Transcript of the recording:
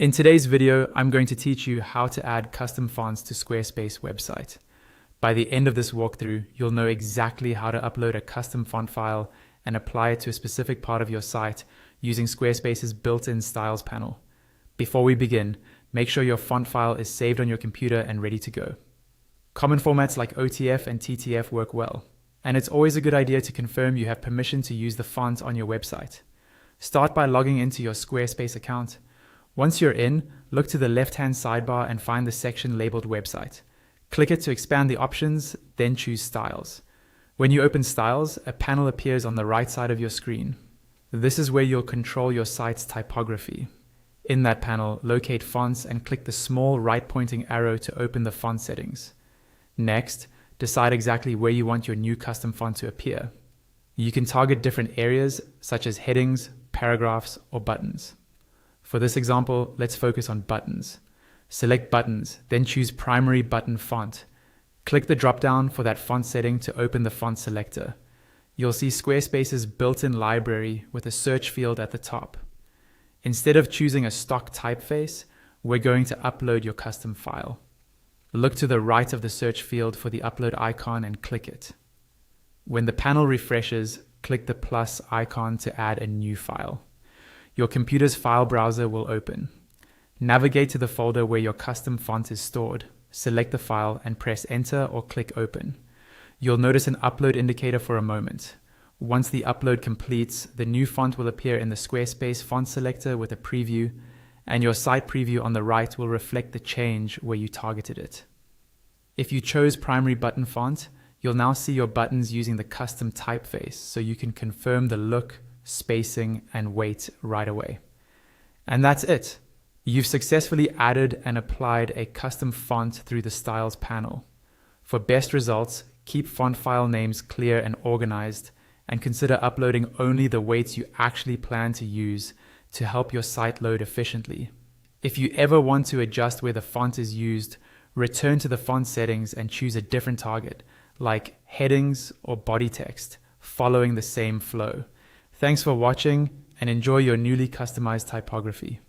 In today's video, I'm going to teach you how to add custom fonts to Squarespace website. By the end of this walkthrough, you'll know exactly how to upload a custom font file and apply it to a specific part of your site using Squarespace's built-in styles panel. Before we begin, make sure your font file is saved on your computer and ready to go. Common formats like OTF and TTF work well, and it's always a good idea to confirm you have permission to use the font on your website. Start by logging into your Squarespace account. Once you're in, look to the left-hand sidebar and find the section labeled Website. Click it to expand the options, then choose Styles. When you open Styles, a panel appears on the right side of your screen. This is where you'll control your site's typography. In that panel, locate fonts and click the small right-pointing arrow to open the font settings. Next, decide exactly where you want your new custom font to appear. You can target different areas, such as headings, paragraphs, or buttons. For this example, let's focus on buttons. Select Buttons, then choose Primary Button Font. Click the drop-down for that font setting to open the font selector. You'll see Squarespace's built-in library with a search field at the top. Instead of choosing a stock typeface, we're going to upload your custom file. Look to the right of the search field for the upload icon and click it. When the panel refreshes, click the plus icon to add a new file. Your computer's file browser will open. Navigate to the folder where your custom font is stored. Select the file and press Enter or click Open. You'll notice an upload indicator for a moment. Once the upload completes, the new font will appear in the Squarespace font selector with a preview, and your site preview on the right will reflect the change where you targeted it. If you chose Primary Button Font, you'll now see your buttons using the custom typeface, so you can confirm the look, spacing, and weight right away. And that's it. You've successfully added and applied a custom font through the Styles panel. For best results, keep font file names clear and organized, and consider uploading only the weights you actually plan to use to help your site load efficiently. If you ever want to adjust where the font is used, return to the font settings and choose a different target, like headings or body text, following the same flow. Thanks for watching and enjoy your newly customized typography.